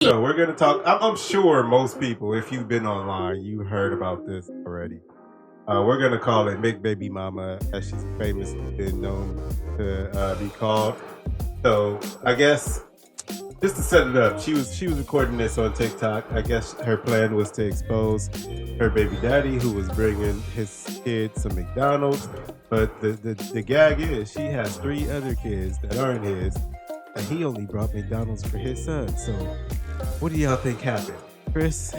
So we're gonna talk. I'm sure most people, if you've been online, you heard about this already. We're gonna call it McBaby Mama, as she's famously been known to be called. So I guess just to set it up, she was recording this on TikTok. I guess her plan was to expose her baby daddy, who was bringing his kids some McDonald's. But the gag is she has 3 other kids that aren't his, and he only brought McDonald's for his son. So what do y'all think happened, Chris?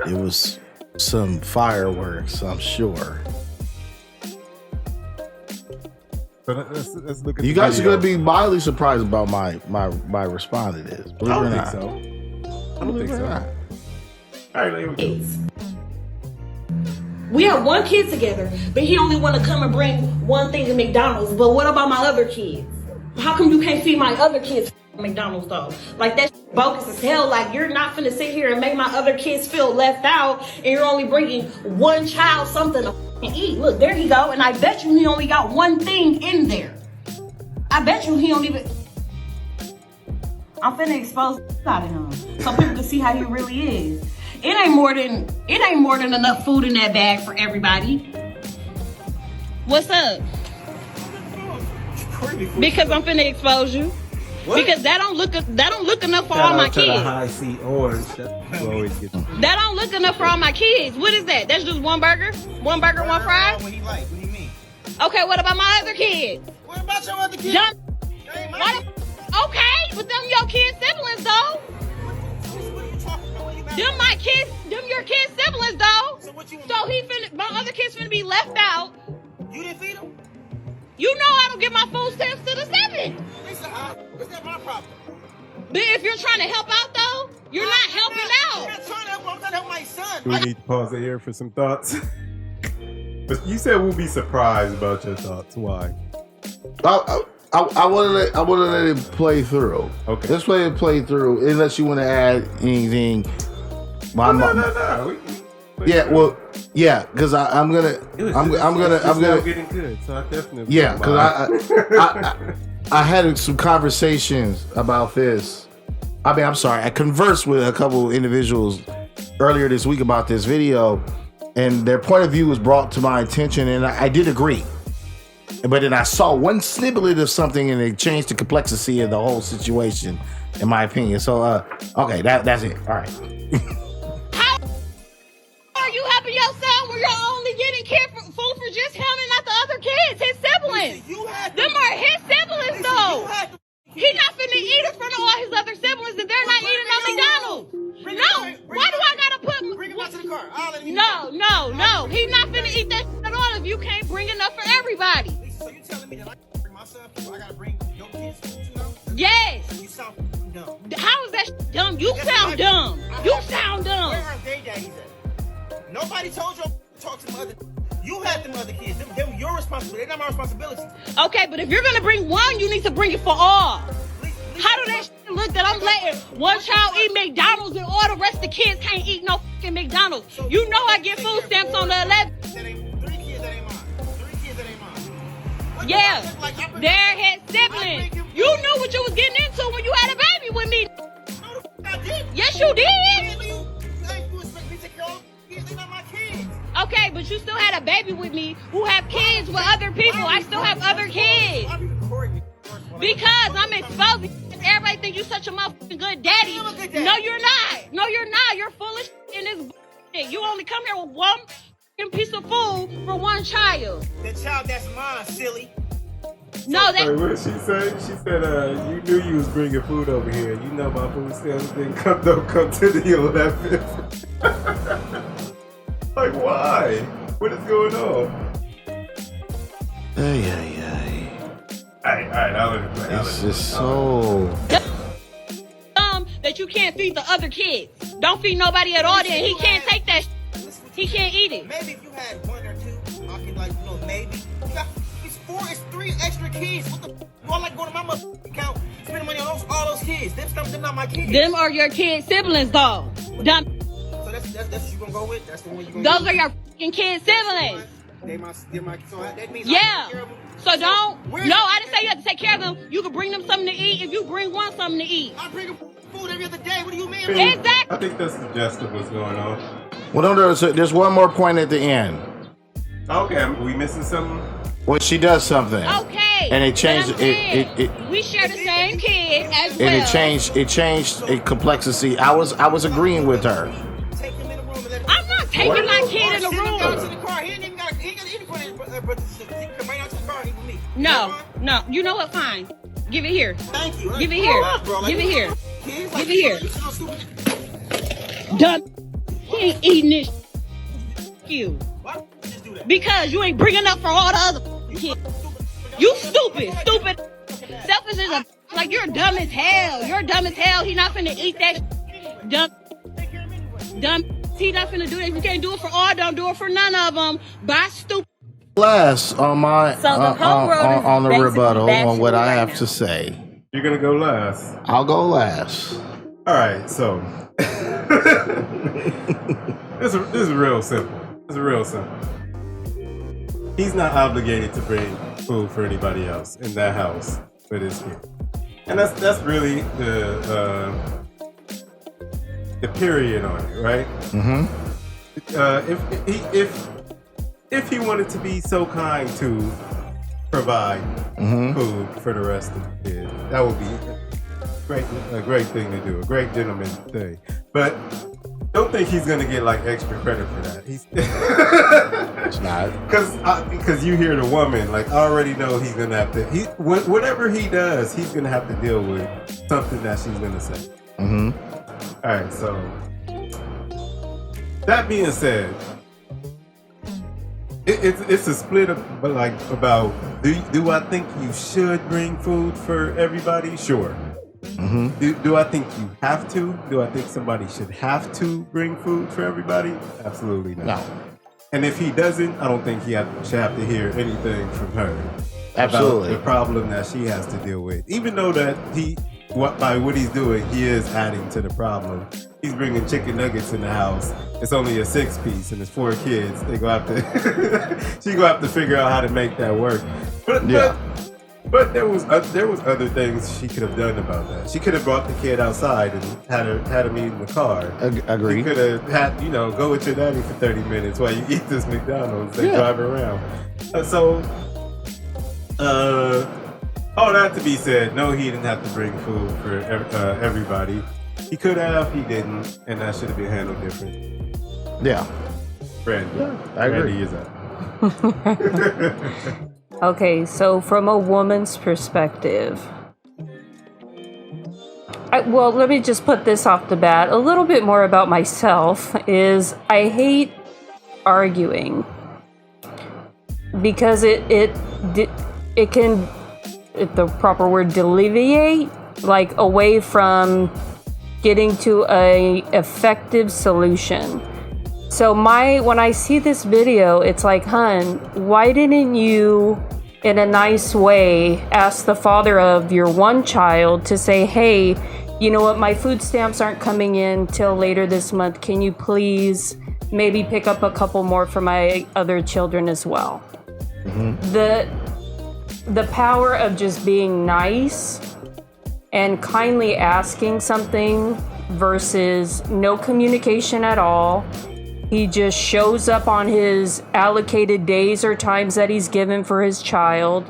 It was some fireworks, I'm sure. So let's look at you the guys video. are gonna be mildly surprised about my response to this. Believe I it or don't not. think so. I don't think so. All right, here we go. We have 1 kid together, but he only want to come and bring 1 thing to McDonald's. But what about my other kids? How come you can't feed my other kids McDonald's though? Like that's bogus as hell. Like you're not finna sit here and make my other kids feel left out, and you're only bringing 1 child something to eat. Look, there you go. And I bet you he only got 1 thing in there. I bet you he don't even. I'm finna expose out of him so people can see how he really is. It ain't more than enough food in that bag for everybody. What's up? Because I'm finna expose you. What? Because that don't look enough for all my kids. High C orange. That don't look enough for all my kids. What is that? That's just 1 burger? 1 burger, 1 fry? What do you like? What do you mean? Okay, what about my other kids? What about your other kids? Okay, but them your kids' siblings though. What are you talking about? What are you mad Them my kids, them your kids' siblings though. So what you want? So my other kids finna be left out. You didn't feed them? You know I don't get my food stamps to the 7th. Lisa, is that my problem? But if you're trying to help out though, you're not helping I'm out. not trying to help. I'm trying to help my son. Do we need to pause it here for some thoughts? But you said we'll be surprised about your thoughts. Why? I want to let it play through. Okay. Let's let it play through. Unless you want to add anything. No. Yeah, well, yeah, because I'm gonna getting good. So I definitely yeah, because I had some conversations about this. I mean, I'm sorry. I conversed with a couple individuals earlier this week about this video, and their point of view was brought to my attention, and I did agree. But then I saw 1 snippet of something, and it changed the complexity of the whole situation, in my opinion. So, okay, that's it. All right. How are you helping your son when you're only getting food for just him and not the other kids, his siblings? Them are his siblings though. He's not finna eat in front of all his other siblings if they're not eating on McDonald's. No, why do I gotta put? Bring him out to the car. No. He's not finna eat that shit at all if you can't bring enough for everybody. Lisa, so you telling me that I gotta bring myself food? I gotta bring your kids food too now? Yes. You sound dumb. How is that shit dumb? You sound dumb. You sound dumb. Where are they daddies at? Nobody told you to talk to them other. You had them other kids. Them your responsibility. They're not my responsibility. Okay, but if you're gonna bring 1, you need to bring it for all. How do that shit look that I'm letting 1 child eat McDonald's and all the rest of the kids can't eat no fucking McDonald's? You know I get food stamps on the 11th. 3 kids that ain't mine. 3 kids that ain't mine. What Yeah, do I look like? they're his siblings. You knew what you was getting into when you had a baby with me. No, I did. Yes, you did. You expect me to take care of kids? They're not my kids. Okay, but you still had a baby with me who have kids with other people. I still have other kids. Why are you recording me? Because I'm exposing. Everybody think you such a motherfucking good daddy. I'm a good daddy. No, you're not. No, you're not. You're full of shit in this bullshit. You only come here with 1 piece of food for 1 child. The child that's mine, silly. No, Wait, that. what did she say? She said, you knew you was bringing food over here. You know my food stamps don't come to the 11th. Like, why? What is going on? Hey. All right, I'll let it play. It's just so. That you can't feed the other kids. Don't feed nobody at all. Then he can't take that. He can't eat it. Maybe if you had 1 or 2, I could maybe. You got it's 3 extra kids. What the? You all like going to my motherfucking account, spending money on all those kids. Them not my kids. Them are your kids' siblings, though. So that's what you gonna go with. That's the one you gonna. Those are your fucking kids' siblings. They my so that means yeah. So don't. Where- No, I didn't say you have to take care of them. You can bring them something to eat if you bring one something to eat. I bring them food every other day. What do you mean? Exactly. I think that's the gist of what's going on. Well, no, there's one more point at the end. Okay, are we missing something? Well, she does something. Okay. And it changed But I'm saying, we share the same kid as well. and it changed a complexity. I was agreeing with her. Take him in the room and let him. I'm not taking my kid in the Send him down to room. the car. He ain't even got anything, but he come right out to the car. He with me. No. You know what? Fine. Give it here. Thank you. Give it here. Give it here. Kids, Give it here. You sound stupid. Done. He ain't eating this. You. Why would you just do that? Because you ain't bringing up for all the other kids. You stupid. Selfish is a like you're dumb as hell. You're dumb as hell. He not finna eat that dumb. He not finna do that. If you can't do it for all, don't do it for none of them. Bye, stupid. Last on my So the whole road is on the basically rebuttal on what I right have now. to say. You're gonna go last. I'll go last. All right, so this is real simple. It's real simple. He's not obligated to bring food for anybody else in that house for this kid, and that's really the period on it, right? Mm-hmm. If he wanted to be so kind to provide food for the rest of the kids, that would be a great thing to do, a great gentleman thing. But don't think he's gonna get like extra credit for that. He's It's not. because you hear the woman, like I already know he's gonna have to. Whatever he does, he's gonna have to deal with something that she's gonna say. Mm-hmm. All right, so that being said, it's a split up, but like about do I think you should bring food for everybody? Sure. Mm-hmm. Do I think you have to? Do I think somebody should have to bring food for everybody? Absolutely not. No. And if he doesn't, I don't think he should have to hear anything from her. Absolutely. About the problem that she has to deal with. Even though that by what he's doing, he is adding to the problem. He's bringing chicken nuggets in the house. It's only a 6-piece and it's 4 kids. They go have to, she gonna have to figure out how to make that work. But there was other things she could have done about that. She could have brought the kid outside and had him eat in the car. Agree. She could have had, go with your daddy for 30 minutes while you eat this McDonald's and drive around. All that to be said, no, he didn't have to bring food for everybody. He could have, he didn't, and that should have been handled different. Yeah. Brandy, I agree. Brandy is up. Okay, so from a woman's perspective, well, let me just put this off the bat. A little bit more about myself is I hate arguing because it can, if the proper word, deviate like away from getting to a effective solution. So when I see this video, it's like, hun, why didn't you, in a nice way, ask the father of your one child to say, hey, you know what, my food stamps aren't coming in till later this month. Can you please maybe pick up a couple more for my other children as well? The power of just being nice and kindly asking something versus no communication at all. He just shows up on his allocated days or times that he's given for his child.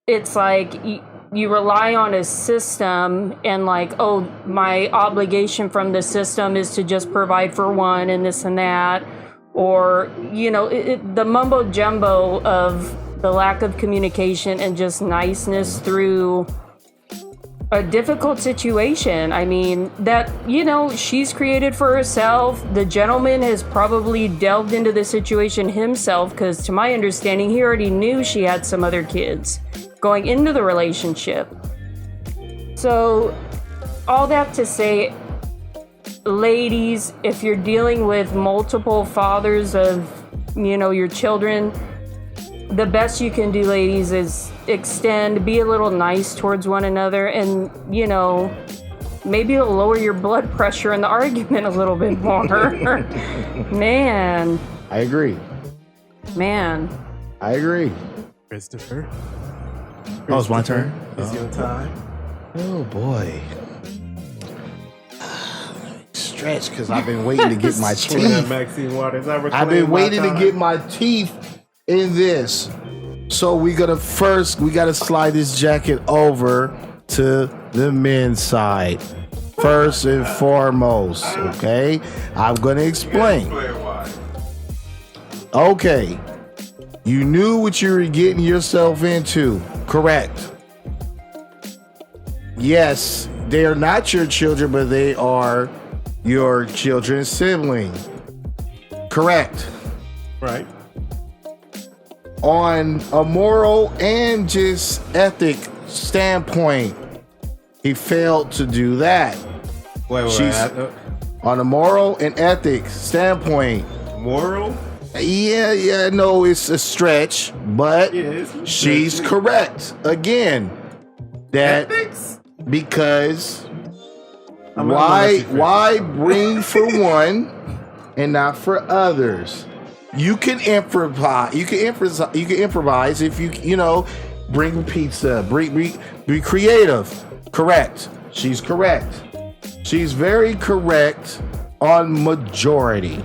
It's like you rely on a system and like, oh, my obligation from the system is to just provide for one and this and that. Or, the mumbo jumbo of the lack of communication and just niceness through a difficult situation. I mean, that, she's created for herself. The gentleman has probably delved into the situation himself because, to my understanding, he already knew she had some other kids going into the relationship. So, all that to say, ladies, if you're dealing with multiple fathers of, your children, the best you can do, ladies, is extend, be a little nice towards one another, and, maybe it'll lower your blood pressure in the argument a little bit more. Man. I agree. Man. I agree. Christopher. Oh, it's my turn? It's your time. Oh boy. Stretch, because I've been waiting to get my Pour that teeth. Maxine Waters. I've been waiting to get my teeth in this. So we gotta slide this jacket over to the men's side. First and foremost, okay? I'm gonna explain. why. Okay. You knew what you were getting yourself into. Correct. Yes, they are not your children, but they are your children's sibling. Correct. Right. On a moral and just ethic standpoint, he failed to do that. Wait. On a moral and ethics standpoint, Moral? no, it's a stretch, but Yes. she's correct. Again, that Ethics? because I'm gonna let you why bring for one and not for others? You can improvise. You can improvise if you bring pizza. Be creative. Correct. She's correct. She's very correct on majority.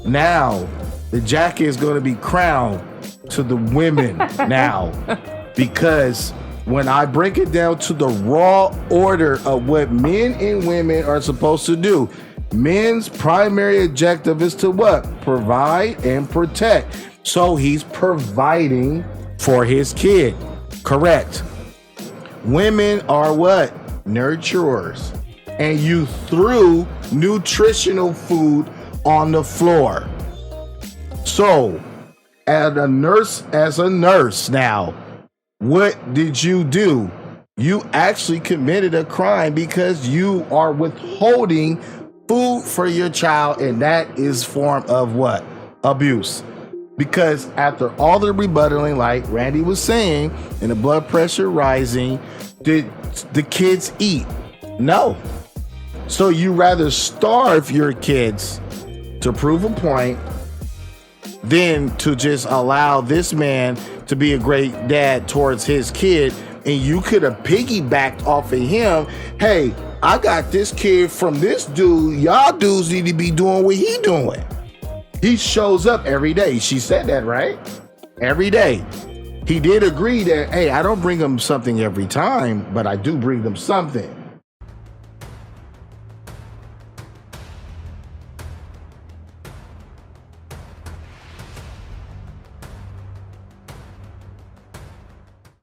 Now, the jacket is going to be crowned to the women now, because when I break it down to the raw order of what men and women are supposed to do, men's primary objective is to what? Provide and protect. So he's providing for his kid. Correct. Women are what? Nurturers. And you threw nutritional food on the floor. So, as a nurse now, what did you do? You actually committed a crime because you are withholding food for your child, and that is form of what? Abuse. Because after all the rebuttaling, like Randy was saying, and the blood pressure rising, did the kids eat? No. So you rather starve your kids to prove a point than to just allow this man to be a great dad towards his kid. And you could have piggybacked off of him. Hey, I got this kid from this dude. Y'all dudes need to be doing what he doing. He shows up every day. She said that, right? Every day. He did agree that, hey, I don't bring them something every time, but I do bring them something.